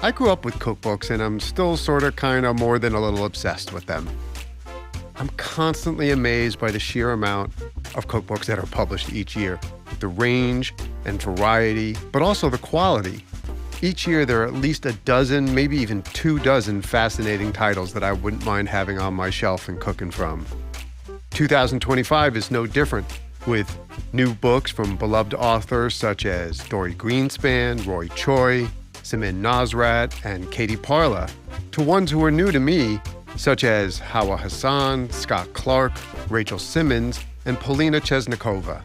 I grew up with cookbooks and I'm still sort of kind of more than a little obsessed with them. I'm constantly amazed by the sheer amount of cookbooks that are published each year, the range and variety, but also the quality. Each year there are at least a dozen, maybe even 24 fascinating titles that I wouldn't mind having on my shelf and cooking from. 2025 is no different, with new books from beloved authors such as Dory Greenspan, Roy Choi, Samin Nosrat, and Katie Parla, to ones who are new to me, such as Hawa Hassan, Scott Clark, Rachel Simmons, and Polina Chesnikova.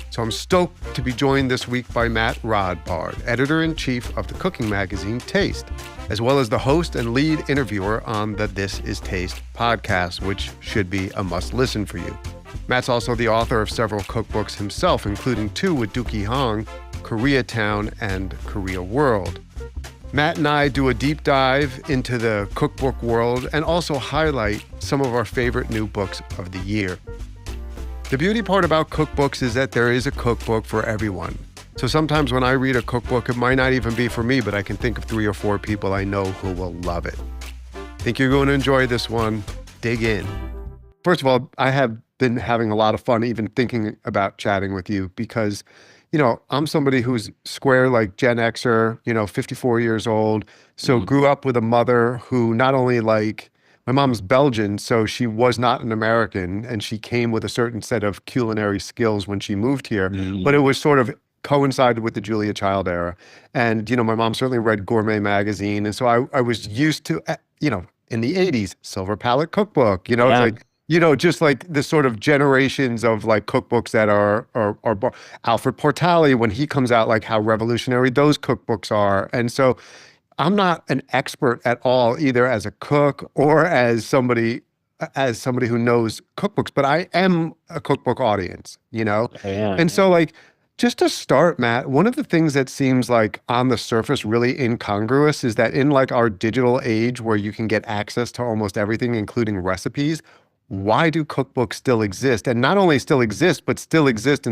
So I'm stoked to be joined this week by Matt Rodbard, editor-in-chief of the cooking magazine Taste, as well as the host and lead interviewer on the This Is Taste podcast, which should be a must-listen for you. Matt's also the author of several cookbooks himself, including 2 with Dookie Hong, Koreatown and Korea World. Matt and I do a deep dive into the cookbook world and also highlight some of our favorite new books of the year. The beauty part about cookbooks is that there is a cookbook for everyone. So sometimes when I read a cookbook, it might not even be for me, but I can think of 3 or 4 people I know who will love it. Think you're going to enjoy this one. Dig in. First of all, I have been having a lot of fun even thinking about chatting with you because, I'm somebody who's square like Gen Xer, 54 years old. So grew up with a mother who not only my mom's Belgian, so she was not an American and she came with a certain set of culinary skills when she moved here, but it was sort of coincided with the Julia Child era. And, my mom certainly read Gourmet magazine. And so I was used to, in the 80s, Silver Palette Cookbook, it's like, just like the sort of generations of cookbooks that are Alfred Portali, when he comes out, how revolutionary those cookbooks are. And so I'm not an expert at all, either as a cook or as somebody who knows cookbooks, but I am a cookbook audience, Yeah. And so just to start, Matt, one of the things that seems on the surface really incongruous is that in our digital age where you can get access to almost everything, including recipes, why do cookbooks still exist? And not only still exist, but still exist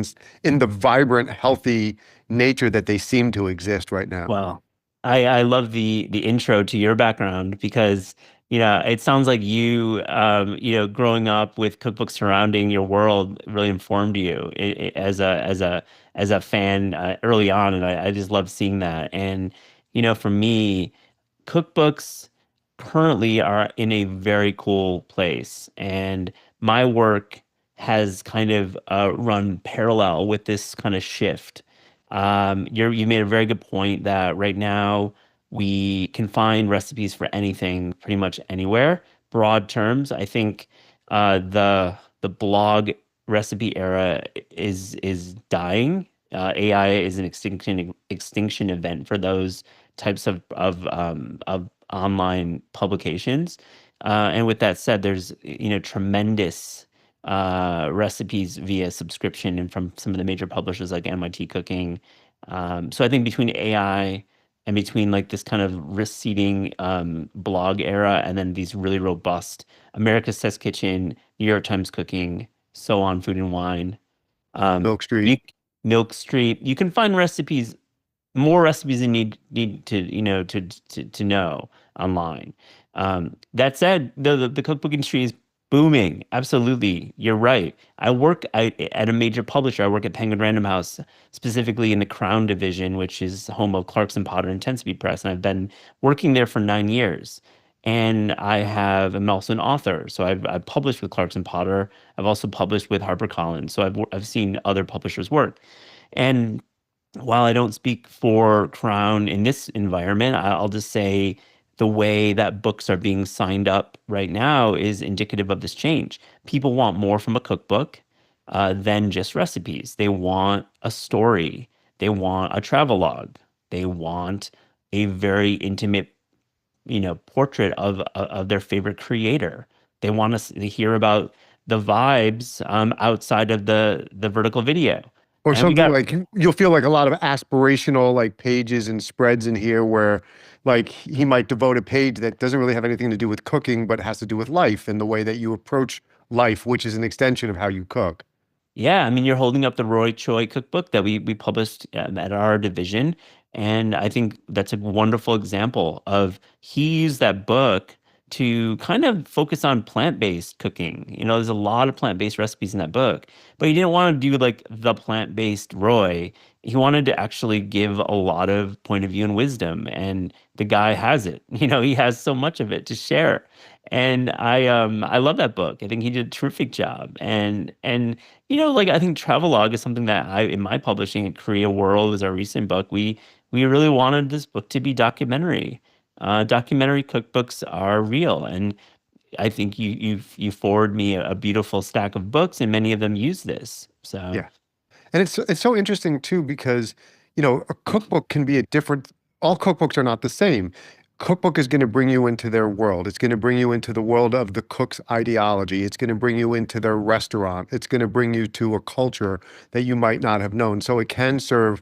in the vibrant, healthy nature that they seem to exist right now. Well, I love the intro to your background because it sounds like you growing up with cookbooks surrounding your world really informed you as a fan early on, and I just love seeing that. And for me, cookbooks currently are in a very cool place, and my work has kind of run parallel with this kind of shift. You made a very good point that right now we can find recipes for anything pretty much anywhere. Broad terms, I think the blog recipe era is dying. AI is an extinction event for those types of online publications. And with that said, there's tremendous recipes via subscription and from some of the major publishers like MIT Cooking. So I think between AI and between this kind of receding blog era and then these really robust America's Test Kitchen, New York Times Cooking, so on, Food and Wine, Milk Street. Milk Street, you can find recipes, more recipes than need to know online. That said, the cookbook industry is booming. Absolutely, you're right. I work at a major publisher. I work at Penguin Random House, specifically in the Crown division, which is home of Clarkson Potter and Ten Speed Press, and I've been working there for 9 years. And I'm also an author, so I've published with Clarkson Potter. I've also published with HarperCollins, so I've seen other publishers' work. And while I don't speak for Crown in this environment, I'll just say the way that books are being signed up right now is indicative of this change. People want more from a cookbook than just recipes. They want a story. They want a travelogue. They want a very intimate, portrait of their favorite creator. They want us to hear about the vibes outside of the vertical video. Or And something you'll feel a lot of aspirational pages and spreads in here where he might devote a page that doesn't really have anything to do with cooking, but has to do with life and the way that you approach life, which is an extension of how you cook. Yeah, I mean, you're holding up the Roy Choi cookbook that we published at our division, And I think that's a wonderful example of he used that book to kind of focus on plant-based cooking. There's a lot of plant-based recipes in that book, but he didn't want to do like the plant-based Roy. He wanted to actually give a lot of point of view and wisdom, and the guy has it. He has so much of it to share. And I love that book. I think he did a terrific job. And like I think travelogue is something that I in my publishing at Korea World was our recent book. We really wanted this book to be documentary. Documentary cookbooks are real, and I think you forward me a beautiful stack of books, and many of them use this. So Yeah. And it's so interesting too because, a cookbook can be a different, all cookbooks are not the same. Cookbook is going to bring you into their world. It's going to bring you into the world of the cook's ideology. It's going to bring you into their restaurant. It's going to bring you to a culture that you might not have known. So it can serve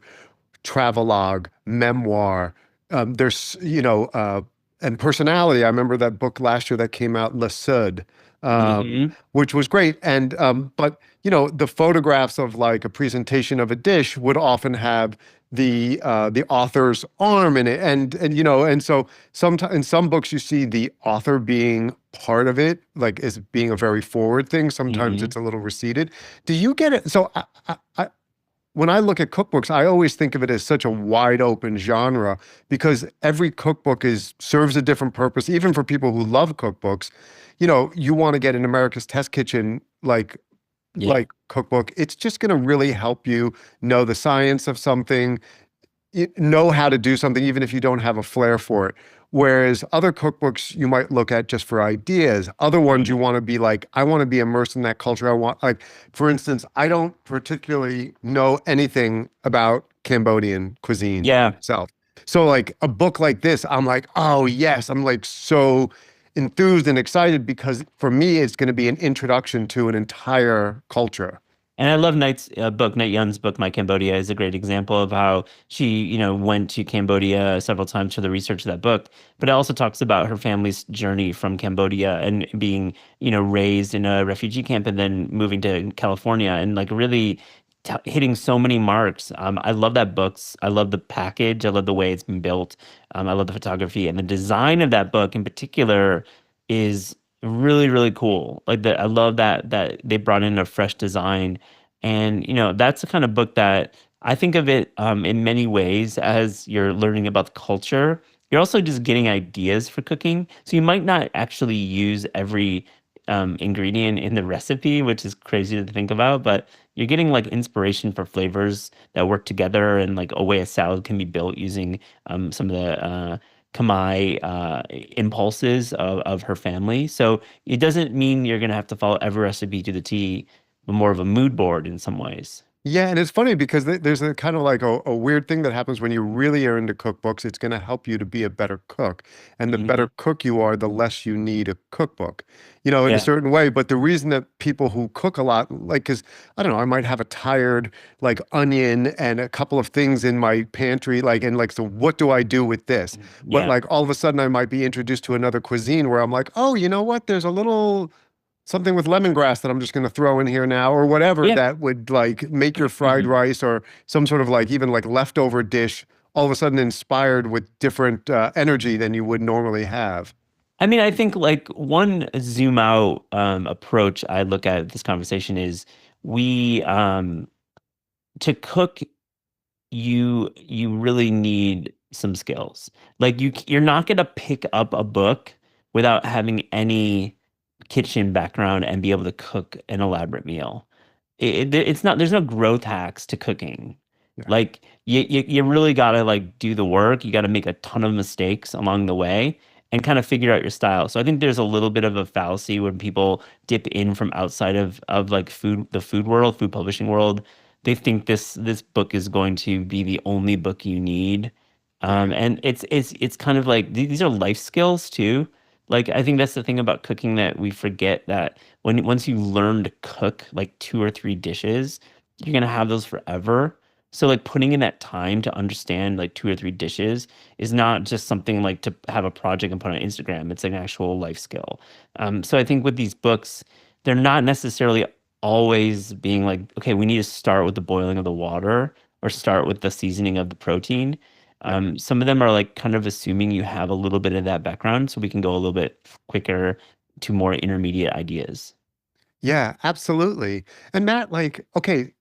travelogue, memoir. There's, and personality. I remember that book last year that came out, Le Sud, hmm which was great. And but the photographs of like a presentation of a dish would often have the author's arm in it, and so sometimes in some books you see the author being part of it, like as being a very forward thing. Sometimes hmm it's a little receded. Do you get it? So when I look at cookbooks, I always think of it as such a wide open genre because every cookbook serves a different purpose. Even for people who love cookbooks, you want to get an America's Test Kitchen yeah. like cookbook. It's just going to really help you know the science of something, know how to do something, even if you don't have a flair for it. Whereas other cookbooks you might look at just for ideas. Other ones you want to be like, I want to be immersed in that culture. I want, like, for instance, I don't particularly know anything about Cambodian cuisine Yeah. itself. So, like, a book like this, I'm like, oh, yes, I'm like so enthused and excited because for me, it's going to be an introduction to an entire culture. And I love Knight's book. Knight Young's book, My Cambodia, is a great example of how she, went to Cambodia several times for the research of that book. But it also talks about her family's journey from Cambodia and being, raised in a refugee camp and then moving to California and like really hitting so many marks. I love that books. I love the package. I love the way it's been built. I love the photography and the design of that book in particular is really, really cool. Like I love that they brought in a fresh design, and that's the kind of book that I think of it in many ways as you're learning about the culture. You're also just getting ideas for cooking, so you might not actually use every ingredient in the recipe, which is crazy to think about, but you're getting like inspiration for flavors that work together, and like a way a salad can be built using some of the Kamai impulses of her family. So it doesn't mean you're going to have to follow every recipe to the T, but more of a mood board in some ways. Yeah, and it's funny because there's a kind of like a weird thing that happens when you really are into cookbooks. It's going to help you to be a better cook. And the hmm better cook you are, the less you need a cookbook, in a Yeah. certain way. But the reason that people who cook a lot, like, because I don't know, I might have a tired like onion and a couple of things in my pantry, and like, so what do I do with this? But Yeah. like all of a sudden I might be introduced to another cuisine where I'm like, oh, you know what? There's a little something with lemongrass that I'm just going to throw in here now, or whatever Yeah. that would like make your fried hmm rice or some sort of like even like leftover dish all of a sudden inspired with different energy than you would normally have. I mean, I think like one zoom out approach I look at this conversation is we to cook you really need some skills. Like you're not gonna pick up a book without having any kitchen background and be able to cook an elaborate meal. It's not, there's no growth hacks to cooking. Yeah. Like you really gotta like do the work. You gotta make a ton of mistakes along the way and kind of figure out your style. So I think there's a little bit of a fallacy when people dip in from outside of like the food world, food publishing world. They think this book is going to be the only book you need. Yeah. And it's kind of like these are life skills too. Like I think that's the thing about cooking that we forget that once you learn to cook like two or three dishes, you're gonna have those forever. So like putting in that time to understand like two or three dishes is not just something like to have a project and put on Instagram. It's an actual life skill. So I think with these books, they're not necessarily always being like, okay, we need to start with the boiling of the water or start with the seasoning of the protein. Yeah. Some of them are like kind of assuming you have a little bit of that background, so we can go a little bit quicker to more intermediate ideas. Yeah, absolutely. And Matt, like, okay,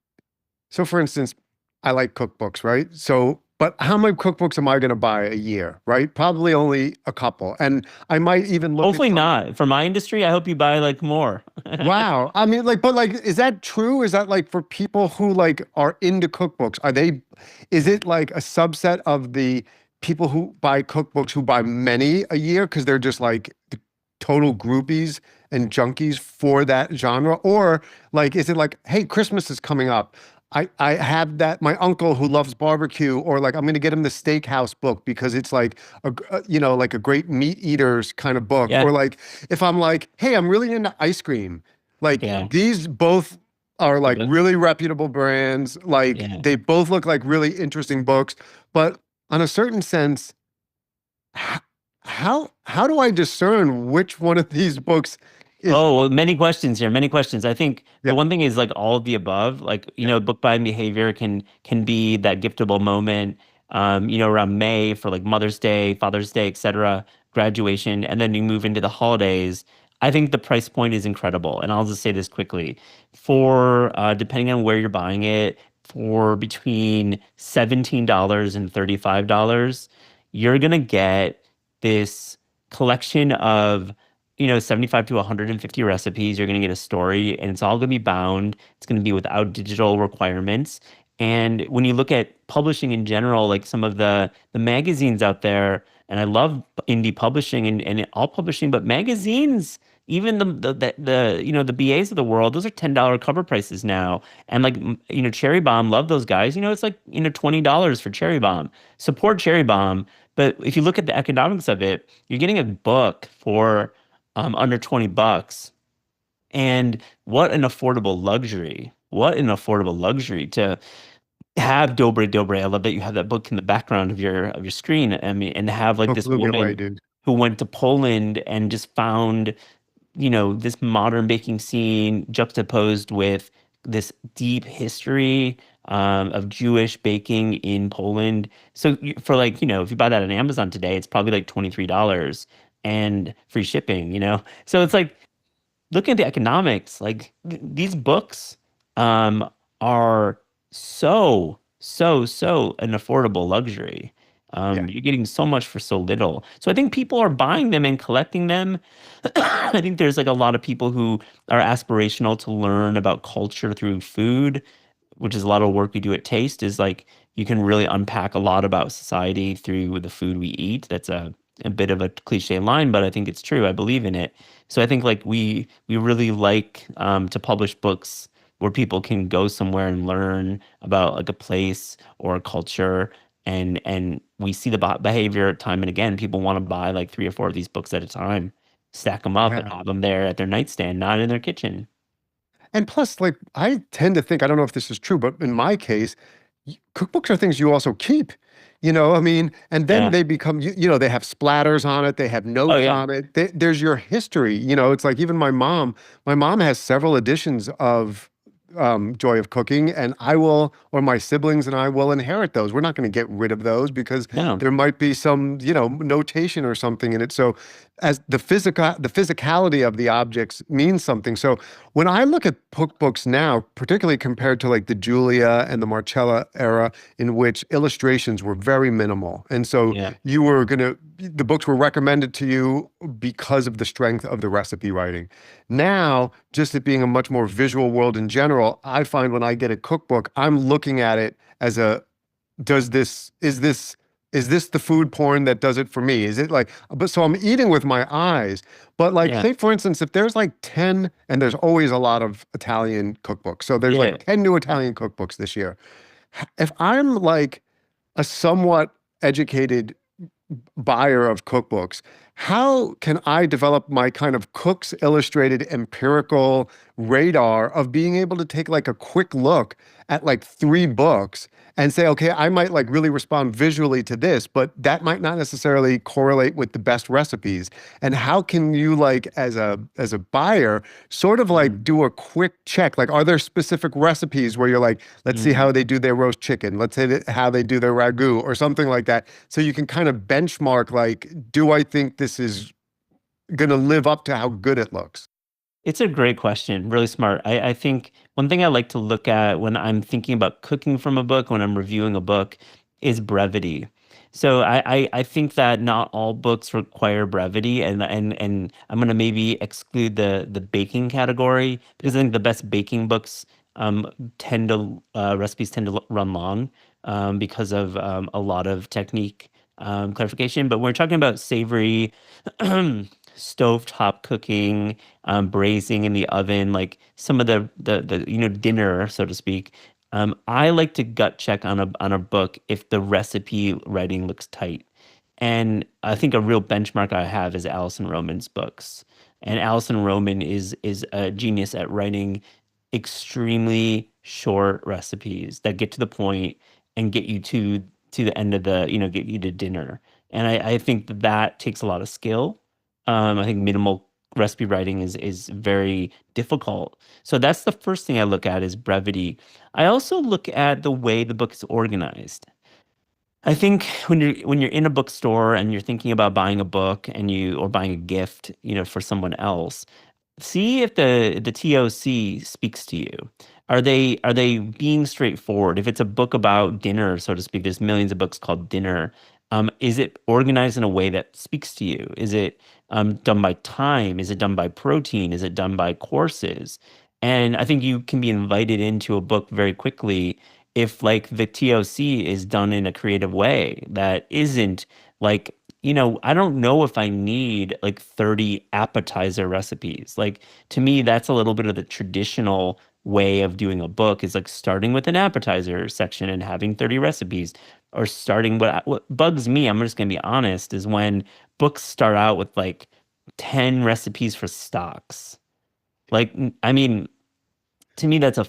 so for instance, I like cookbooks, right? So, but how many cookbooks am I going to buy a year, right? Probably only a couple. And I might even look at Hopefully some. not. For my industry, I hope you buy like more. Wow. I mean, like, but like, is that true? Is that like for people who like are into cookbooks? Is it like a subset of the people who buy cookbooks who buy many a year because they're just like the total groupies and junkies for that genre? Or like, is it like, hey, Christmas is coming up. I have that my uncle who loves barbecue, or like I'm going to get him the steakhouse book because it's like like a great meat eaters kind of book. Yeah, Or like if I'm like, hey, I'm really into ice cream, like yeah, these both are like but- really reputable brands. Like yeah. they both look like really interesting books, but on a certain sense, how do I discern which one of these books is? Oh, well, many questions here, many questions. I think the Yeah, one thing is like all of the above. Like, yeah, book buying behavior can be that giftable moment, around May for like Mother's Day, Father's Day, etc., graduation, and then you move into the holidays. I think the price point is incredible. And I'll just say this quickly. For depending on where you're buying it, for between $17 and $35, you're gonna get this collection of 75 to 150 recipes. You're going to get a story, and it's all going to be bound. It's going to be without digital requirements. And when you look at publishing in general, like some of the magazines out there, and I love indie publishing and all publishing, but magazines, even the BAs of the world, those are $10 cover prices now. And like Cherry Bomb, love those guys. It's like $20 for Cherry Bomb. Support Cherry Bomb. But if you look at the economics of it, you're getting a book for under 20 bucks. And what an affordable luxury. What an affordable luxury to have Dobre Dobre. I love that you have that book in the background of your screen. I mean, and have like no this blew me away, woman dude. who went to Poland and just found, this modern baking scene juxtaposed with this deep history of Jewish baking in Poland. So for like, if you buy that on Amazon today, it's probably like $23 and free shipping. So it's like looking at the economics, like these books um, are so an affordable luxury. Yeah. You're getting so much for so little. So I think people are buying them and collecting them. I think there's like a lot of people who are aspirational to learn about culture through food, which is a lot of work we do at Taste, is like you can really unpack a lot about society through the food we eat. That's a bit of a cliche line, but I think it's true. I believe in it. So I think like we really like to publish books where people can go somewhere and learn about like a place or a culture, and we see the behavior time and again. People want to buy like three or four of these books at a time, stack them up, and Yeah. have them there at their nightstand, not in their kitchen. And plus, like, I tend to think, I don't know if this is true, but in my case, cookbooks are things you also keep. I mean, and then Yeah. they become, they have splatters on it, they have Oh notes yeah. on it. There's your history. It's like even my mom has several editions of Joy of Cooking, and or my siblings and I will inherit those. We're not going to get rid of those because No. there might be some, notation or something in it. So as the physicality of the objects means something. So when I look at cookbooks now, particularly compared to like the Julia and the Marcella era, in which illustrations were very minimal, and so Yeah. the books were recommended to you because of the strength of the recipe writing. Now, just it being a much more visual world in general, I find when I get a cookbook, I'm looking at it as does this, is this the food porn that does it for me? Is it like, but so I'm eating with my eyes, but like, Yeah. say for instance, if there's like 10, and there's always a lot of Italian cookbooks. So there's Yeah. like 10 new Italian cookbooks this year. If I'm like a somewhat educated buyer of cookbooks, how can I develop my kind of Cook's Illustrated empirical radar of being able to take like a quick look at like three books and say, okay, I might like really respond visually to this, but that might not necessarily correlate with the best recipes. And how can you like as a buyer sort of like Mm, do a quick check? Like, are there specific recipes where you're like, let's see how mm. they do their roast chicken, let's say how they do their ragu or something like that, so you can kind of benchmark like, do I think this is going to live up to how good it looks? It's a great question. Really smart. I think one thing I like to look at when I'm thinking about cooking from a book, when I'm reviewing a book, is brevity. So I think that not all books require brevity, and I'm gonna maybe exclude the baking category because I think the best baking books um tend to recipes tend to run long because of a lot of technique clarification. But when we're talking about savory stovetop cooking, braising in the oven, like some of the dinner, so to speak. I like to gut check on a book if the recipe writing looks tight. And I think a real benchmark I have is Alison Roman's books. And Alison Roman is a genius at writing extremely short recipes that get to the point and get you to the end of get you to dinner. And I think that takes a lot of skill. I think minimal recipe writing is very difficult. So that's the first thing I look at is brevity. I also look at the way the book is organized. I think when you're in a bookstore and you're thinking about buying a book and you or buying a gift, for someone else, see if the TOC speaks to you. Are they being straightforward? If it's a book about dinner, so to speak, there's millions of books called dinner. Is it organized in a way that speaks to you? Is it done by time? Is it done by protein? Is it done by courses? And I think you can be invited into a book very quickly if like the TOC is done in a creative way that isn't like I don't know if I need like 30 appetizer recipes. Like to me, that's a little bit of the traditional way of doing a book is like starting with an appetizer section and having 30 recipes or starting what bugs me, I'm just gonna be honest, is when books start out with like 10 recipes for stocks. Like, I mean, to me that's a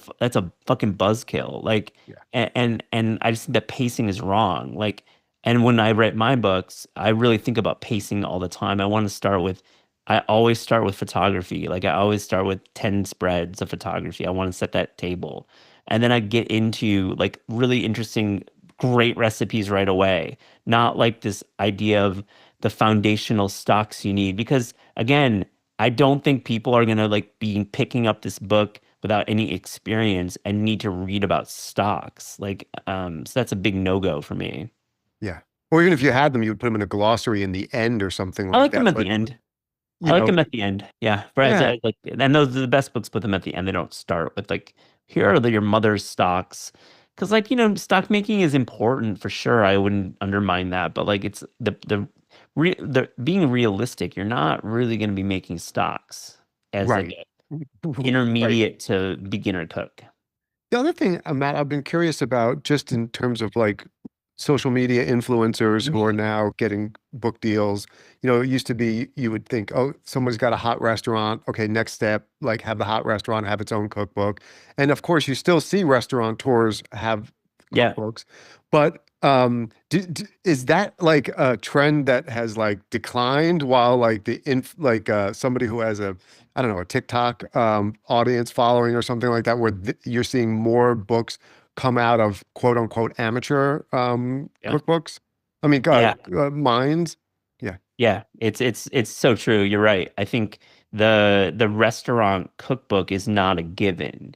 fucking buzzkill, like, Yeah. and I just think that pacing is wrong, like, and when I write my books I really think about pacing all the time. I always start with photography, like I always start with 10 spreads of photography. I want to set that table, and then I get into like really interesting great recipes right away, not like this idea of the foundational stocks you need, because again, I don't think people are gonna like be picking up this book without any experience and need to read about stocks. Like, so that's a big no-go for me. Yeah. Or even if you had them, you would put them in a glossary in the end or something I like like them that. at But, the end. I you like know, them at the end. Yeah. Whereas yeah, like, and those are the best books, put them at the end. They don't start with like, here are your mother's stocks. Because like, stock making is important for sure. I wouldn't undermine that. But like it's the being realistic, you're not really going to be making stocks as like right. a Right. intermediate to beginner cook. The other thing, Matt, I've been curious about just in terms of like social media influencers who are now getting book deals. It used to be you would think, oh, someone's got a hot restaurant. Okay, next step, like have the hot restaurant have its own cookbook. And of course, you still see restaurateurs have Yeah. cookbooks, but is that like a trend that has like declined while like somebody who has a, I don't know, a TikTok audience following or something like that, where you're seeing more books come out of quote unquote amateur Yeah. cookbooks? I mean, Yeah. minds. Yeah. Yeah, it's so true. You're right. I think the restaurant cookbook is not a given.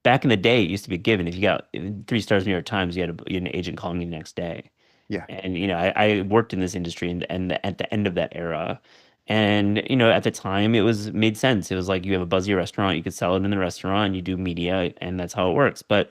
Back in the day, it used to be a given. If you got 3 stars New York Times, you had an agent calling you the next day. Yeah. And I worked in this industry and at the end of that era, and at the time it was made sense. It was like you have a buzzy restaurant, you could sell it in the restaurant, you do media, and that's how it works. But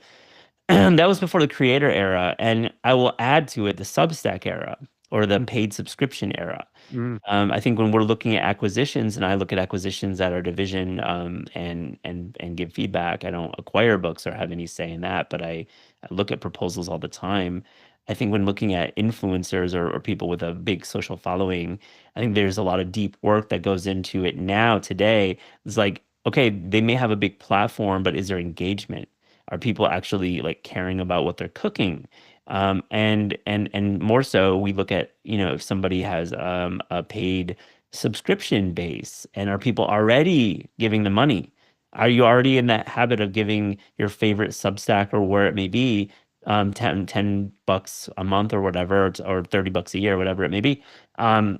that was before the creator era, and I will add to it the Substack era or the paid subscription era. Mm, I think when we're looking at acquisitions, and I look at acquisitions at our division, and give feedback. I don't acquire books or have any say in that, but I look at proposals all the time. I think when looking at influencers or people with a big social following, I think there's a lot of deep work that goes into it now today. It's like, okay, they may have a big platform, but is there engagement? Are people actually like caring about what they're cooking? And more so, we look at, if somebody has a paid subscription base, and are people already giving the money? Are you already in that habit of giving your favorite Substack or where it may be 10 bucks a month or whatever, or 30 bucks a year, whatever it may be? Um,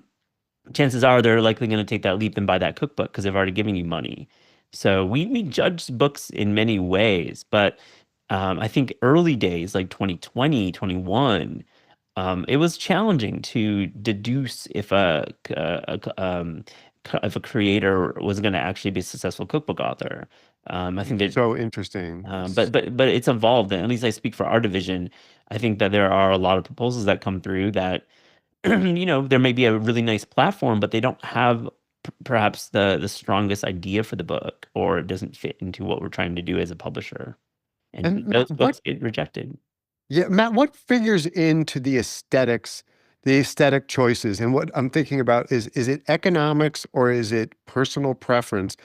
Chances are they're likely going to take that leap and buy that cookbook because they've already given you money. So we judge books in many ways, but I think early days, like 2020, 21, it was challenging to deduce if a creator was going to actually be a successful cookbook author. I think that So interesting. but it's evolved, and at least I speak for our division. I think that there are a lot of proposals that come through that there may be a really nice platform, but they don't have perhaps the strongest idea for the book, or it doesn't fit into what we're trying to do as a publisher. And And Matt, those books get rejected. Matt, what figures into the aesthetics, the aesthetic choices? And what I'm thinking about is it economics or is it personal preference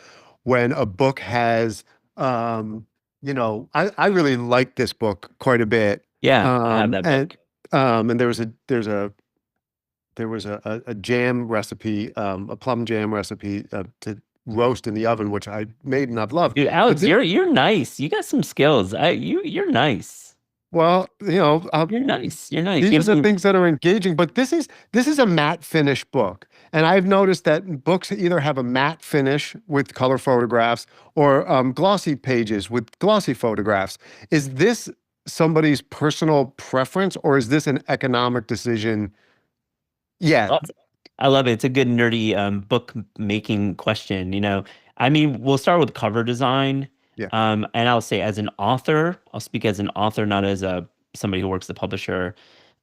when a book has, I really like this book quite a bit. Yeah, I have Um, that and book. and there was a jam recipe, a plum jam recipe to roast in the oven, which I made and I've loved. Dude, But Alex, you're nice. You got some skills. You're nice. well, You're nice. You're nice. these You are have the some. things that are engaging, but this is a matte finish book. And I've noticed that books either have a matte finish with color photographs or glossy pages with glossy photographs. Is this somebody's personal preference or is this an economic decision? Yeah, Well, I love it. It's a good nerdy book making question. I mean, we'll start with cover design. yeah. And I'll say, as an author, I'll speak as an author, not as a somebody who works the publisher.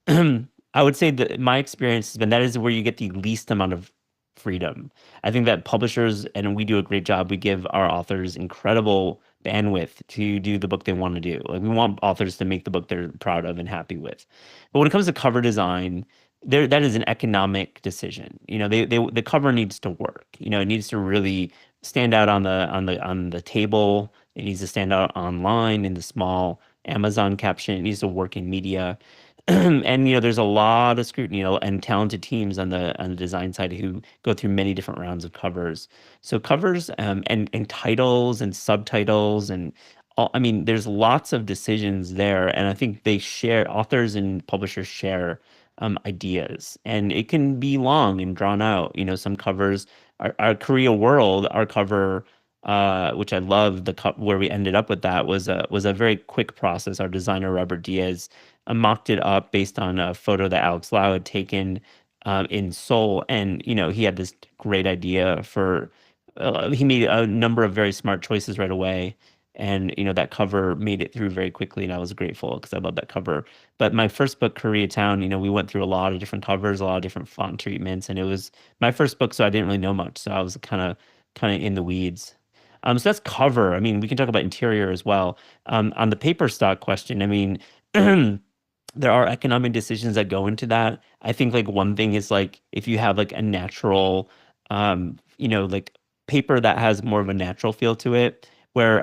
I would say that my experience has been that is where you get the least amount of freedom. I think that publishers, and we do a great job, we give our authors incredible bandwidth to do the book they want to do. Like, we want authors to make the book they're proud of and happy with. But when it comes to cover design, that is an economic decision. The cover needs to work. It needs to really stand out on the table. It needs to stand out online in the small Amazon caption. It needs to work in media. And there's a lot of scrutiny, and talented teams on the design side who go through many different rounds of covers. So covers, and titles and subtitles and all, I mean, there's lots of decisions there, and I think authors and publishers share ideas, and it can be long and drawn out. Some covers, our Korea World, our cover, which I love, where we ended up with that was a very quick process. Our designer Robert Diaz mocked it up based on a photo that Alex Lau had taken in Seoul, and he had this great idea for. He made a number of very smart choices right away, and that cover made it through very quickly, and I was grateful because I love that cover. But my first book, Koreatown, we went through a lot of different covers, a lot of different font treatments, and it was my first book, so I didn't really know much, so I was kind of in the weeds. So that's cover. I mean, we can talk about interior as well. On the paper stock question, I mean, there are economic decisions that go into that. I think like one thing is like if you have like a natural, like paper that has more of a natural feel to it, where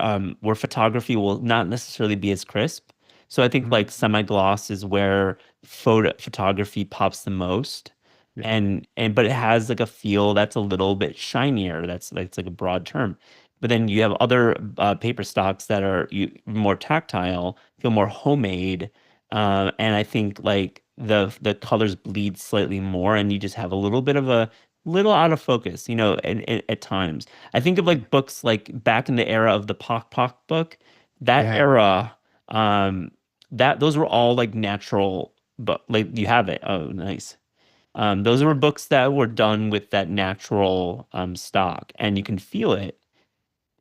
photography will not necessarily be as crisp. So I think Mhm. like semi-gloss is where photography pops the most. Yeah. And but it has like a feel that's a little bit shinier. That's like a broad term. But then you have other paper stocks that are more tactile, feel more homemade, and I think like the colors bleed slightly more, and you just have a little bit of a little out of focus, at times. I think of like books like back in the era of the Pock Pock book, that Yeah. era, um, that those were all like natural, but like you have it. Oh, nice. Those were books that were done with that natural stock, and you can feel it.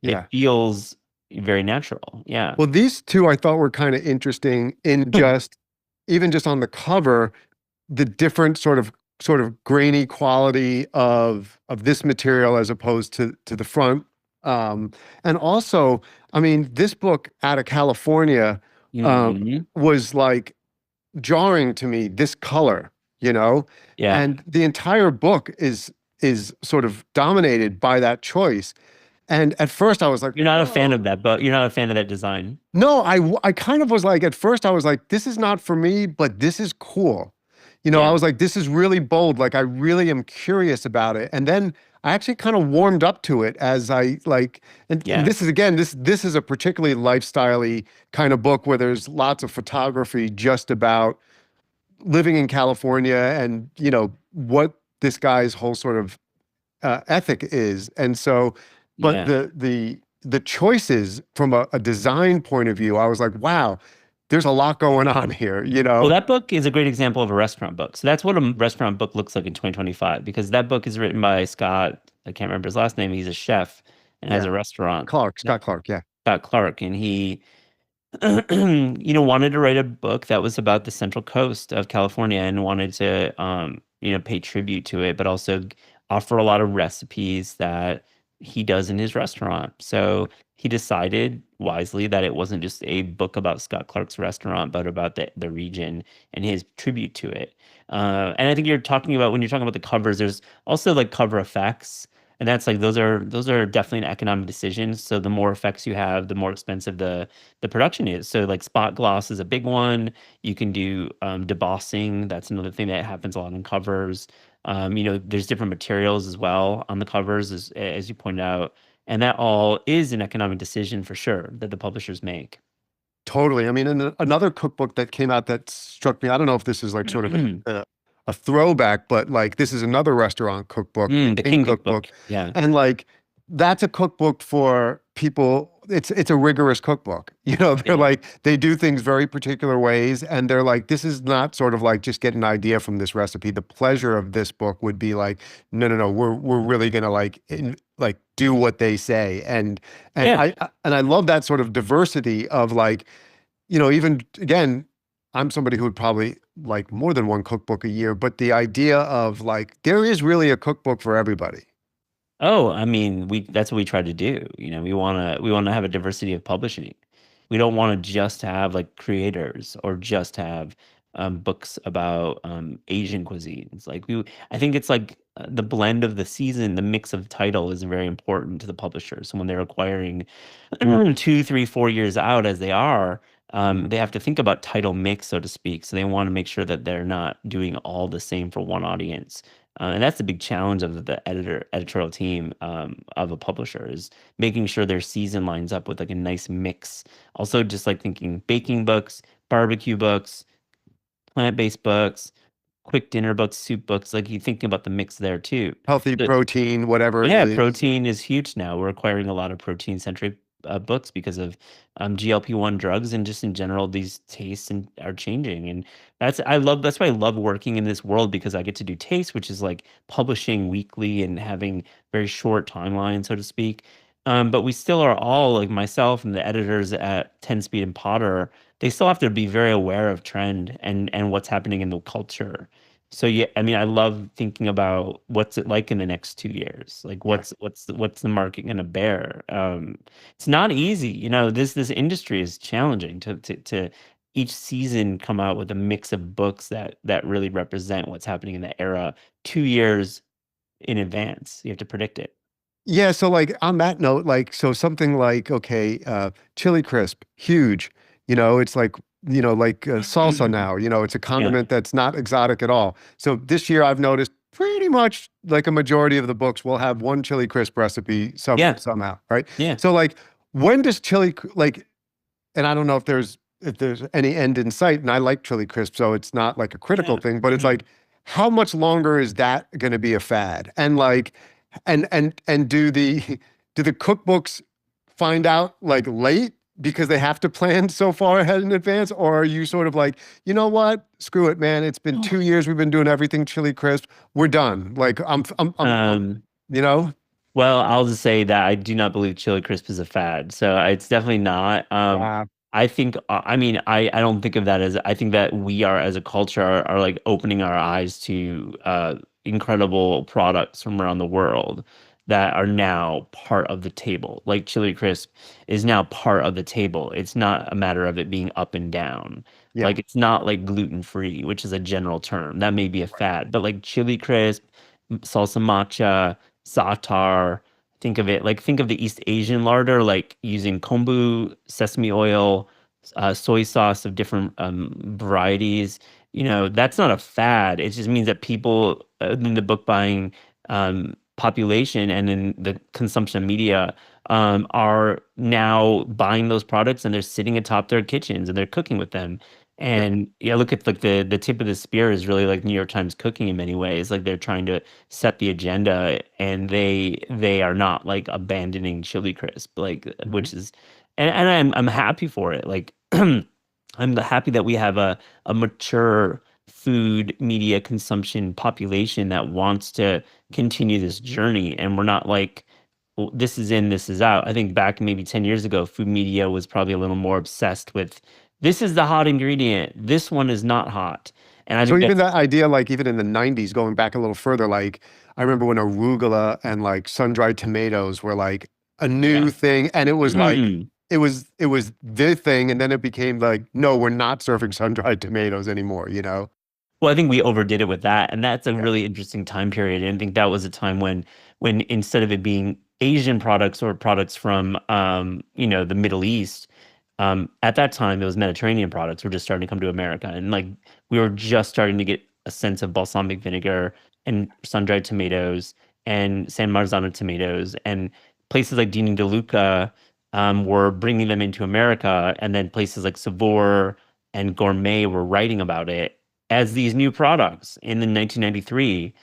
It Yeah. feels very natural. Yeah. Well, these two I thought were kind of interesting in just even just on the cover, the different sort of grainy quality of this material as opposed to the front. Um, and also, I mean, this book out of California Mhm. was like jarring to me, this color, you know? Yeah. And the entire book is sort of dominated by that choice. And at first I was like, You're not a fan of whoa. that, but you're not a fan of that design. No, I kind of was like, at first I was like, this is not for me, but this is cool. I Yeah. was like, this is really bold. Like, I really am curious about it. And then I actually kind of warmed up to it as I like, and Yeah. this is again, this is a particularly lifestyle-y kind of book where there's lots of photography just about living in California and, what this guy's whole sort of ethic is. And so, but Yeah. the choices from a design point of view, I was like, wow, there's a lot going on here, Well, that book is a great example of a restaurant book. So that's what a restaurant book looks like in 2025, because that book is written by Scott. I can't remember his last name. He's a chef and has Yeah. a restaurant. Scott Clark, yeah. Scott Clark, and he wanted to write a book that was about the Central Coast of California and wanted to, pay tribute to it, but also offer a lot of recipes that he does in his restaurant. So he decided wisely that it wasn't just a book about Scott Clark's restaurant, but about the region and his tribute to it. And I think you're talking about when you're talking about the covers, there's also like cover effects. And that's like those are definitely an economic decision. So the more effects you have, the more expensive the production is. So like spot gloss is a big one. You can do debossing. That's another thing that happens a lot on covers. There's different materials as well on the covers, as you pointed out, and that all is an economic decision for sure that the publishers make. Totally. I mean, and another cookbook that came out that struck me, I don't know if this is like sort of a throwback, but like this is another restaurant cookbook, the The King King Cookbook. Cookbook. Yeah. And like that's a cookbook for people. It's a rigorous cookbook. They're Yeah. like they do things very particular ways, and they're like, this is not sort of like just get an idea from this recipe. The pleasure of this book would be like, no, no, no, we're really gonna like do what they say. And Yeah. I love that sort of diversity of like, even again, I'm somebody who would probably like more than one cookbook a year, but the idea of like there is really a cookbook for everybody. Oh, I mean, we that's what we try to do. We want to have a diversity of publishing. We don't want to just have like creators or just have books about Asian cuisines. I think it's like the blend of the season, the mix of title is very important to the publishers. So when they're acquiring 2, 3, 4 years out, as they are, Mhm. they have to think about title mix, so to speak. So they want to make sure that they're not doing all the same for one audience. And that's the big challenge of the editorial team of a publisher is making sure their season lines up with like a nice mix. Also, just like thinking baking books, barbecue books, plant-based books, quick dinner books, soup books. Like you thinking about the mix there too. Healthy protein, whatever it Yeah, is. protein is huge now. We're acquiring a lot of protein-centric books because of GLP-1 drugs and just in general, these tastes are changing. And that's why I love working in this world because I get to do taste, which is like publishing weekly and having very short timelines, so to speak. But we still are all like myself and the editors at 10 Speed and Potter, they still have to be very aware of trend and what's happening in the culture. So yeah, I mean, I love thinking about what's it like in the next 2 years. Like, Yeah. what's the market going to bear? It's not easy, This industry is challenging to each season come out with a mix of books that really represent what's happening in the era 2 years in advance. You have to predict it. Yeah, so like on that note, like so something like okay, chili crisp, huge. It's like like salsa now. It's a Yeah, condiment that's not exotic at all. So this year I've noticed pretty much like a majority of the books will have one chili crisp recipe yeah, somehow, right? yeah. So like when does like, and I don't know if there's any end in sight, and I like chili crisp, so it's not like a critical Yeah. thing, but it's Mhm. like how much longer is that going to be a fad? And like and do the cookbooks find out like late because they have to plan so far ahead in advance, or are you sort of like, you know what, screw it, man, it's been 2 years, we've been doing everything chili crisp, we're done, like Um, you know Well, I'll just say that I do not believe chili crisp is a fad. So it's definitely not. wow. I think, I mean, I don't think of that as, I think that we are as a culture are like opening our eyes to incredible products from around the world. that are now part of the table. Like chili crisp is now part of the table. It's not a matter of it being up and down. Yeah. Like it's not like gluten free, which is a general term. That may be a fad, but like chili crisp, salsa matcha, za'atar, think of the East Asian larder, like using kombu, sesame oil, soy sauce of different varieties. That's not a fad. It just means that people in the book buying population and in the consumption of media are now buying those products and they're sitting atop their kitchens and they're cooking with them. Yeah. And yeah, look at like the tip of the spear is really like New York Times Cooking in many ways. Like they're trying to set the agenda and they are not like abandoning chili crisp, like Mhm. which is and I'm happy for it. Like I'm happy that we have a mature food media consumption population that wants to continue this journey. And we're not like, well, this is in, this is out. I think back maybe 10 years ago, food media was probably a little more obsessed with this is the hot ingredient. This one is not hot. And I So think even that's, that idea, like even in the 90s, going back a little further, like I remember when arugula and like sun-dried tomatoes were like a new yeah. thing, and it was like it was the thing, and then it became like, no, we're not serving sun-dried tomatoes anymore, you know? Well, I think we overdid it with that, and that's a Yeah. really interesting time period. And I think that was a time when instead of it being Asian products or products from the Middle East, at that time those Mediterranean products were just starting to come to America, and like we were just starting to get a sense of balsamic vinegar and sun-dried tomatoes and San Marzano tomatoes, and places like Dean and DeLuca were bringing them into America, and then places like Savour and Gourmet were writing about it as these new products in the 1993.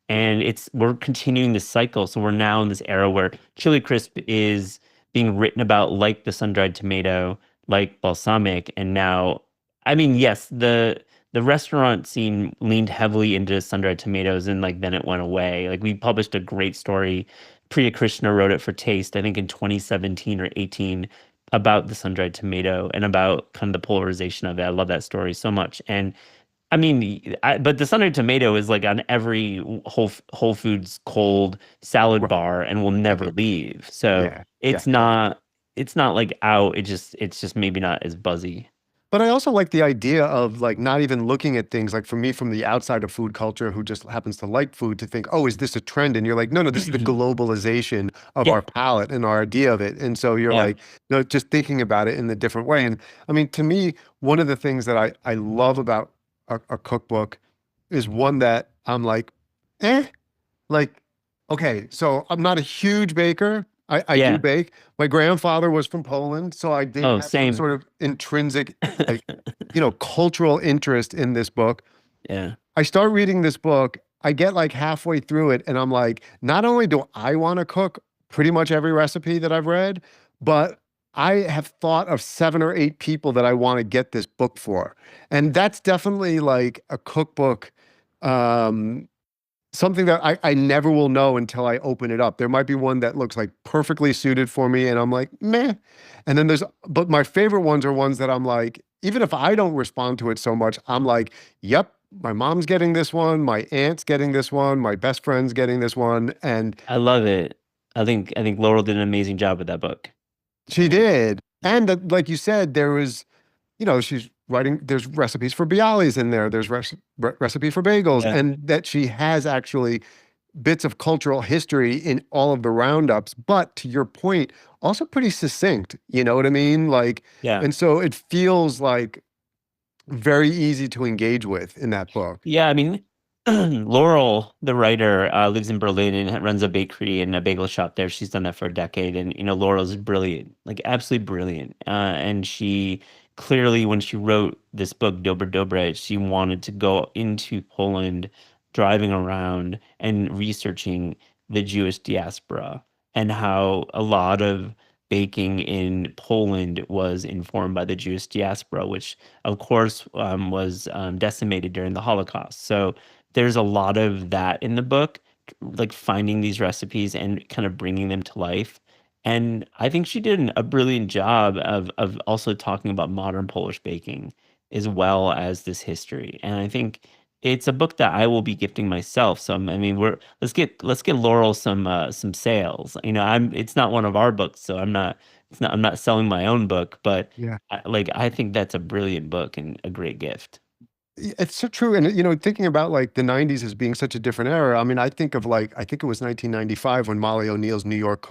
And we're continuing this cycle. So we're now in this era where chili crisp is being written about like the sun-dried tomato, like balsamic. And now, I mean, yes, the restaurant scene leaned heavily into sun-dried tomatoes and like then it went away. Like we published a great story. Priya Krishna wrote it for Taste, I think in 2017 or 18, about the sun-dried tomato and about kind of the polarization of it. I love that story so much. And I mean, but the Sunday tomato is like on every Whole Foods cold salad Right. bar and will Yeah. never leave. So Yeah. Yeah. it's not like out. It's just maybe not as buzzy. But I also like the idea of like not even looking at things like for me from the outside of food culture who just happens to like food to think, oh, is this a trend? And you're like, no, no, this is the globalization of Yeah, our palate and our idea of it. And so you're yeah, like, no, just thinking about it in a different way. And I mean, to me, one of the things that I love about a cookbook is one that I'm like, eh, like, okay, so I'm not a huge baker. I do yeah. bake. My grandfather was from Poland, so I did Oh, have some same. sort of intrinsic, like, cultural interest in this book. Yeah, I start reading this book, I get like halfway through it, and I'm like, not only do I want to cook pretty much every recipe that I've read, but I have thought of 7 or 8 people that I want to get this book for. And that's definitely like a cookbook. Um, Something that I never will know until I open it up. There might be one that looks like perfectly suited for me, and I'm like, meh. And then but my favorite ones are ones that I'm like, even if I don't respond to it so much, I'm like, yep, my mom's getting this one, my aunt's getting this one, my best friend's getting this one. And I love it. I think Laurel did an amazing job with that book. she did. And like you said, there was, she's writing, there's recipes for bialys in there, there's recipe for bagels, Yeah, and that she has actually bits of cultural history in all of the roundups, but to your point, also pretty succinct. You know what I mean? Like, yeah. and so it feels like very easy to engage with in that book. Yeah, I mean, Laurel, the writer, lives in Berlin and runs a bakery and a bagel shop there. She's done that for a decade, and Laurel's brilliant, like absolutely brilliant. And she clearly, when she wrote this book, Dobre Dobre, she wanted to go into Poland, driving around and researching the Jewish diaspora and how a lot of baking in Poland was informed by the Jewish diaspora, which of course, was decimated during the Holocaust. So there's a lot of that in the book, like finding these recipes and kind of bringing them to life. And I think she did a brilliant job of also talking about modern Polish baking as well as this history. And I think it's a book that I will be gifting myself. So I mean, we're let's get Laurel some sales. I'm it's not one of our books, so I'm not selling my own book, but Yeah. I think that's a brilliant book and a great gift. It's so true. And, thinking about like the 90s as being such a different era, I mean, I think of like, I think it was 1995 when Molly O'Neill's New York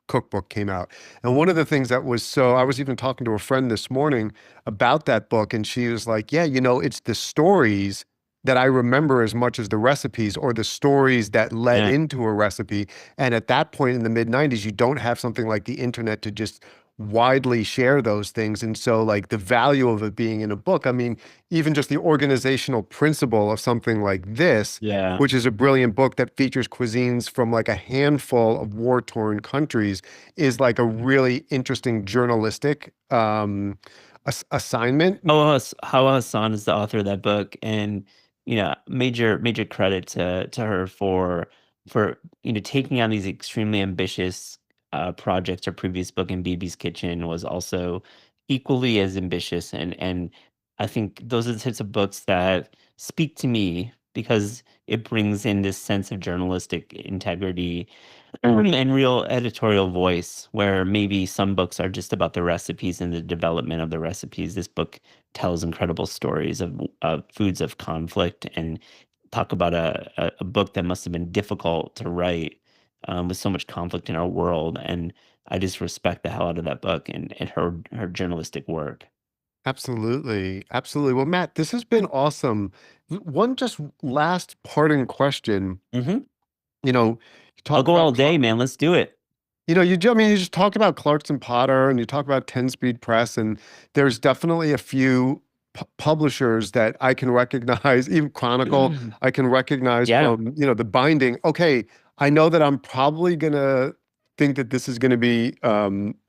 cookbook came out. And one of the things that was so, I was even talking to a friend this morning about that book, and she was like, yeah, it's the stories that I remember as much as the recipes or the stories that led Yeah, into a recipe. And at that point in the mid 90s, you don't have something like the internet to just widely share those things. And so, like, the value of it being in a book, I mean, even just the organizational principle of something like this, yeah. which is a brilliant book that features cuisines from like a handful of war-torn countries, is like a really interesting journalistic assignment. Hawa Hassan is the author of that book, and major credit to her for taking on these extremely ambitious projects. Her previous book, in BB's Kitchen, was also equally as ambitious, and I think those are the types of books that speak to me because it brings in this sense of journalistic integrity and real editorial voice, where maybe some books are just about the recipes and the development of the recipes. This book tells incredible stories of foods of conflict, and talk about a book that must have been difficult to write, with so much conflict in our world. And I just respect the hell out of that book and her journalistic work. Absolutely. Absolutely. Well, Matt, this has been awesome. One just last parting question. Hmm. You I'll talk go about all day, man. Let's do it. I mean, you just talked about Clarkson Potter and you talk about 10 Speed Press, and there's definitely a few publishers that I can recognize, even Chronicle, I can recognize Yeah. from, the binding. Okay, I know that I'm probably gonna think that this is gonna be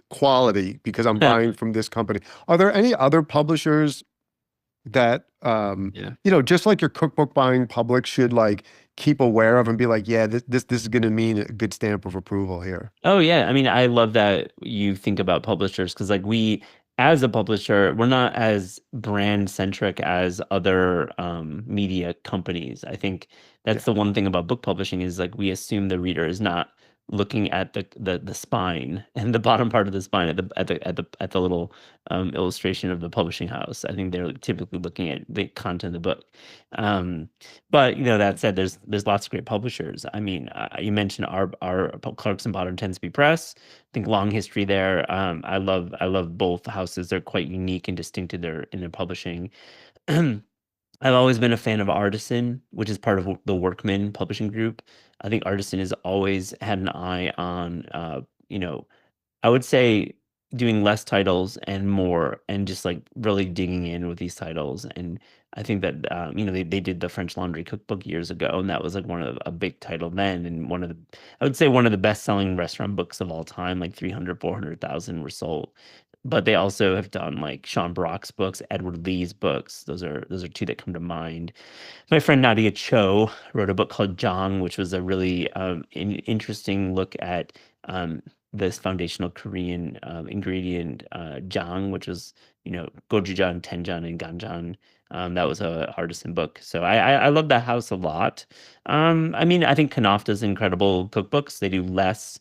quality because I'm buying from this company. Are there any other publishers that Yeah. just like your cookbook buying public should like keep aware of and be like, yeah, this is gonna mean a good stamp of approval here? Oh yeah, I mean, I love that you think about publishers, because like we, as a publisher, we're not as brand centric as other media companies. I think that's Yeah. the one thing about book publishing, is like we assume the reader is not looking at the spine and the bottom part of the spine at the little illustration of the publishing house. I think they're typically looking at the content of the book. Um, but that said, there's lots of great publishers. I mean, you mentioned our Clarkson Potter tends to be press. I think long history there. I love both houses. They're quite unique and distinct in their publishing. I've always been a fan of Artisan, which is part of the Workman Publishing Group. I think Artisan has always had an eye on, I would say, doing less titles and more, and just like really digging in with these titles. And I think that they did the French Laundry Cookbook years ago, and that was like one of a big title then, and I would say one of the best selling restaurant books of all time. Like 300, 400,000 were sold. But they also have done like Sean Brock's books, Edward Lee's books. Those are two that come to mind. My friend Nadia Cho wrote a book called Jang, which was a really interesting look at this foundational Korean ingredient, jang, which was, gochujang, tenjang, and ganjang. That was a artisan book. So I love that house a lot. I mean, I think Knopf does incredible cookbooks. They do less,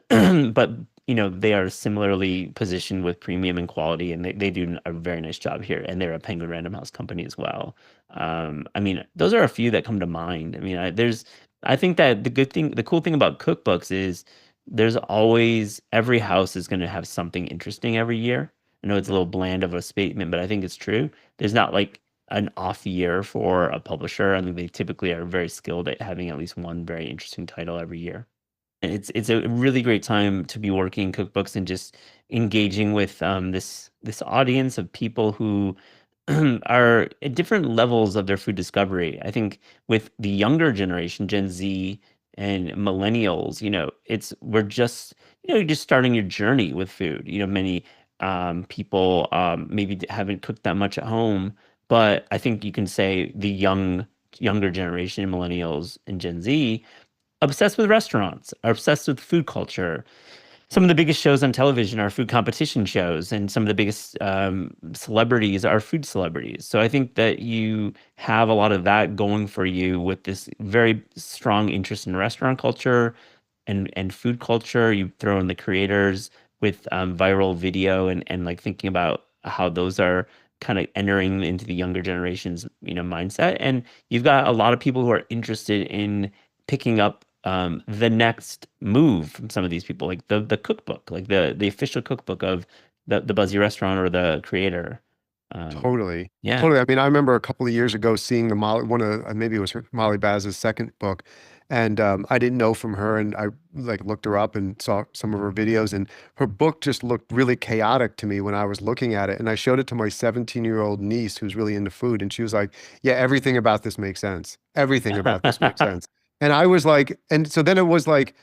but they are similarly positioned with premium and quality, and they do a very nice job here. And they're a Penguin Random House company as well. I mean, those are a few that come to mind. I mean, I think that the cool thing about cookbooks is there's always, every house is going to have something interesting every year. I know it's a little bland of a statement, but I think it's true. There's not like an off year for a publisher. I think they typically are very skilled at having at least one very interesting title every year. And it's a really great time to be working cookbooks and just engaging with this audience of people who are at different levels of their food discovery. I think with the younger generation, Gen Z and millennials, we're just, you're just starting your journey with food. Many people maybe haven't cooked that much at home, but I think you can say the younger generation, millennials and Gen Z, obsessed with restaurants, are obsessed with food culture, some of the biggest shows on television are food competition shows, and some of the biggest celebrities are food celebrities. So I think that you have a lot of that going for you with this very strong interest in restaurant culture and food culture. You throw in the creators with viral video and like thinking about how those are kind of entering into the younger generation's mindset. And you've got a lot of people who are interested in picking up the next move from some of these people, like the cookbook, like the official cookbook of the Buzzy restaurant or the creator. Um, Totally. yeah. Totally. I mean, I remember a couple of years ago seeing the Molly, one of, maybe it was her, Molly Baz's second book. And I didn't know from her. And I like looked her up and saw some of her videos. And her book just looked really chaotic to me when I was looking at it. And I showed it to my 17-year-old niece who's really into food. And she was like, yeah, everything about this makes sense. Everything about this makes sense. And I was like, and so then it was like,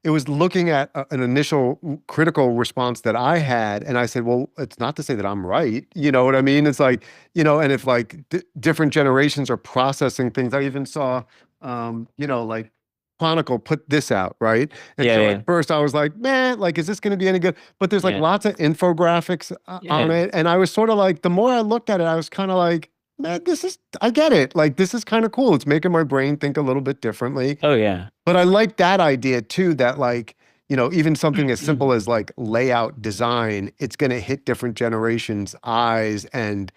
it was looking at an initial critical response that I had, and I said, "Well, it's not to say that I'm right." You know what I mean? It's like, and if like different generations are processing things, I even saw, like Chronicle put this out, right? And Yeah, so at yeah, first I was like, "Man, like, is this going to be any good?" But there's like yeah, lots of infographics on yeah. it, and I was sort of like, the more I looked at it, I was kind of like, "Man, I get it. Like, this is kind of cool. It's making my brain think a little bit differently." Oh yeah. But I like that idea too, that like, even something as simple as like layout design, it's going to hit different generations' eyes and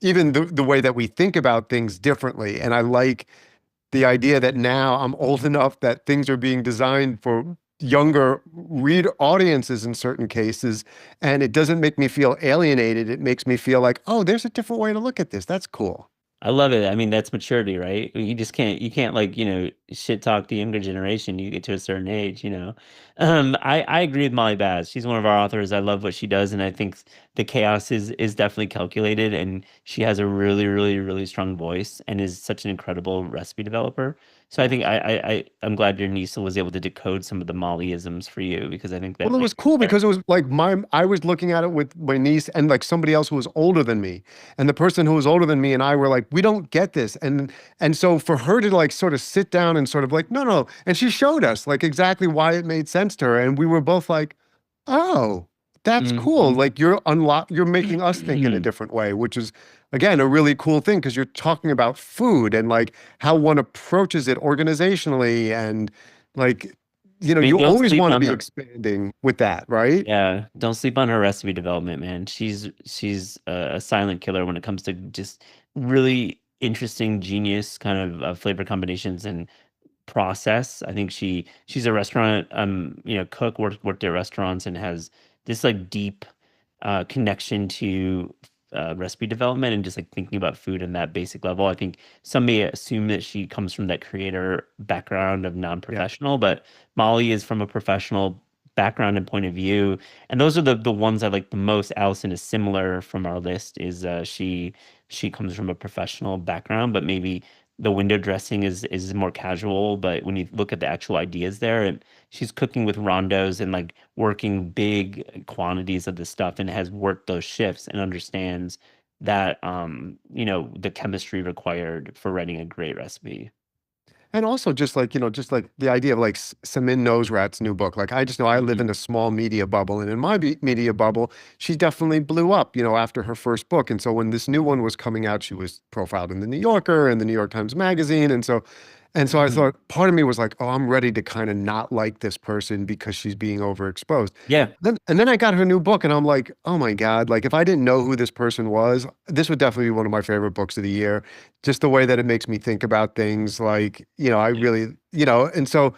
even the way that we think about things differently. And I like the idea that now I'm old enough that things are being designed for younger read audiences in certain cases. And it doesn't make me feel alienated. It makes me feel like, oh, there's a different way to look at this. That's cool. I love it. I mean, that's maturity, right? You can't like, shit talk the younger generation. You get to a certain age. I agree with Molly Baz. She's one of our authors. I love what she does, and I think the chaos is definitely calculated, and she has a really, really, really strong voice and is such an incredible recipe developer. So I think I'm glad your niece was able to decode some of the Mollyisms for you because I think Well, that it might was be cool better. because it was like I was looking at it with my niece and like somebody else who was older than me. And the person who was older than me and I were like, we don't get this. And so for her to like sort of sit down and sort of like, no, no. And she showed us like exactly why it made sense to her. And we were both like, oh, that's cool. Mhm. Like you're making us think in a different way, which is again a really cool thing because you're talking about food and like how one approaches it organizationally and like I mean, you don't always sleep want to on be her. expanding with that, right? Yeah, don't sleep on her recipe development, man. She's a silent killer when it comes to just really interesting, genius kind of flavor combinations and process. I think she's a restaurant cook, worked at restaurants and has this like deep connection to recipe development and just like thinking about food in that basic level. I think some may assume that she comes from that creator background of Yeah. non-professional, but Molly is from a professional background and point of view. And those are the ones I like the most. Allison is similar from our list, is she comes from a professional background, but maybe the window dressing is more casual. But when you look at the actual ideas there, and she's cooking with rondos and like working big quantities of the stuff and has worked those shifts and understands that the chemistry required for writing a great recipe. And also just like the idea of like Samin Nosrat's new book. Like I just know I live Mhm. in a small media bubble and in my media bubble, she definitely blew up, after her first book. And so when this new one was coming out, she was profiled in the New Yorker and the New York Times Magazine. And so I Mhm. thought part of me was like, oh, I'm ready to kind of not like this person because she's being overexposed. Yeah. And then I got her new book and I'm like, oh my God, like if I didn't know who this person was, this would definitely be one of my favorite books of the year. Just the way that it makes me think about things. Like, I Yeah. really, and so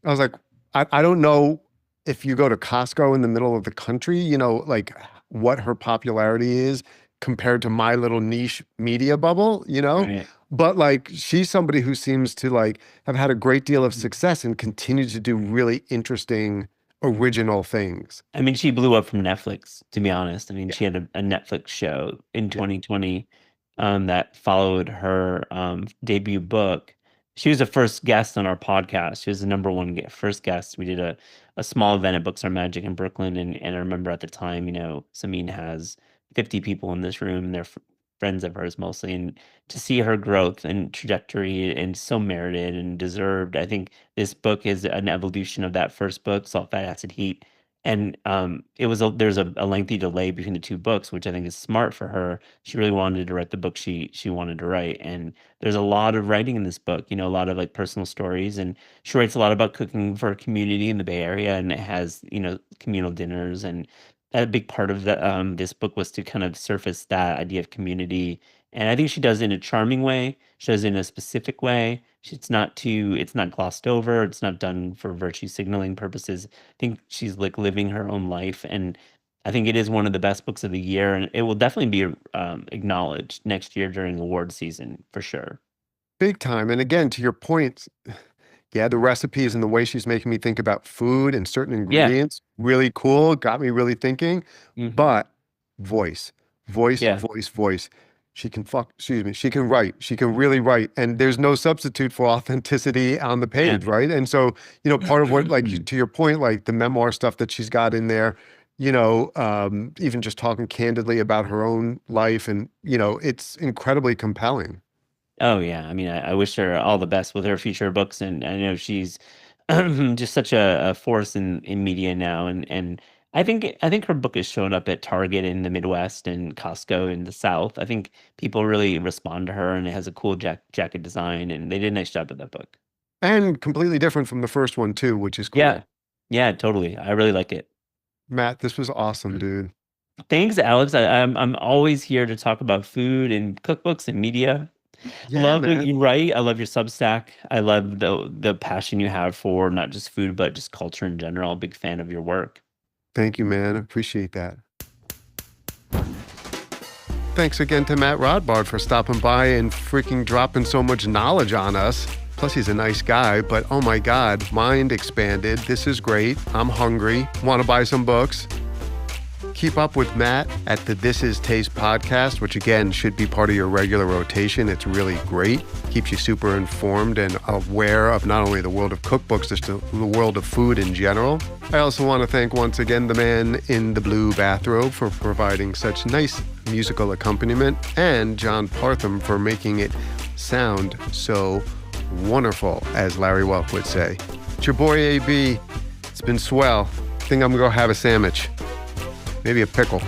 I was like, I don't know if you go to Costco in the middle of the country, like what her popularity is compared to my little niche media bubble, Right. but like she's somebody who seems to like have had a great deal of success and continue to do really interesting original things. I mean, she blew up from Netflix, to be honest. I mean, Yeah. she had a Netflix show in Yeah. 2020 that followed her debut book. She was the first guest on our podcast. She was the number one first guest. We did a small event at Books Are Magic in Brooklyn. And I remember at the time, Samin has 50 people in this room, and they're friends of hers mostly. And to see her growth and trajectory and so merited and deserved, I think this book is an evolution of that first book, Salt, Fat, Acid, Heat. And there's a lengthy delay between the two books, which I think is smart for her. She really wanted to write the book she wanted to write, and there's a lot of writing in this book. A lot of like personal stories, and she writes a lot about cooking for a community in the Bay Area, and it has communal dinners, and a big part of this book was to kind of surface that idea of community. And I think she does it in a charming way. She does it in a specific way. It's not glossed over. It's not done for virtue signaling purposes. Think she's like living her own life, and I think it is one of the best books of the year, and it will definitely be acknowledged next year during award season for sure. Big time. And again, to your point, yeah, the recipes and the way she's making me think about food and certain Yeah. ingredients, really cool, got me really thinking. Hmm. But voice, voice, Yeah. voice, voice. Excuse me, she can write. She can really write. And there's no substitute for authenticity on the Yeah. page, right? And so, part of what, like, to your point, like the memoir stuff that she's got in there, even just talking candidly about her own life, and, it's incredibly compelling. Oh yeah. I mean, I wish her all the best with her future books, and I know she's just such a force in media now, and I think her book has shown up at Target in the Midwest and Costco in the South. I think people really respond to her, and it has a cool jacket design, and they did a nice job with that book. And completely different from the first one too, which is Yeah. cool. Yeah, totally. I really like it. Matt, this was awesome, dude. Thanks, Alex. I'm always here to talk about food and cookbooks and media. Yeah, Love what man. you write. I love your Substack. I love the passion you have for not just food but just culture in general. Big fan of your work. Thank you, man. Appreciate that. Thanks again to Matt Rodbard for stopping by and freaking dropping so much knowledge on us. Plus, he's a nice guy, but oh my God, mind expanded. This is great. I'm hungry. Want to buy some books? Keep up with Matt at the This Is Taste podcast, which again should be part of your regular rotation. It's really great. Keeps you super informed and aware of not only the world of cookbooks, just the world of food in general. I also want to thank once again the man in the blue bathrobe for providing such nice musical accompaniment, and John Partham for making it sound so wonderful, as Larry Welk would say. It's your boy AB. It's been swell. I think I'm going to go have a sandwich. Maybe a pickle.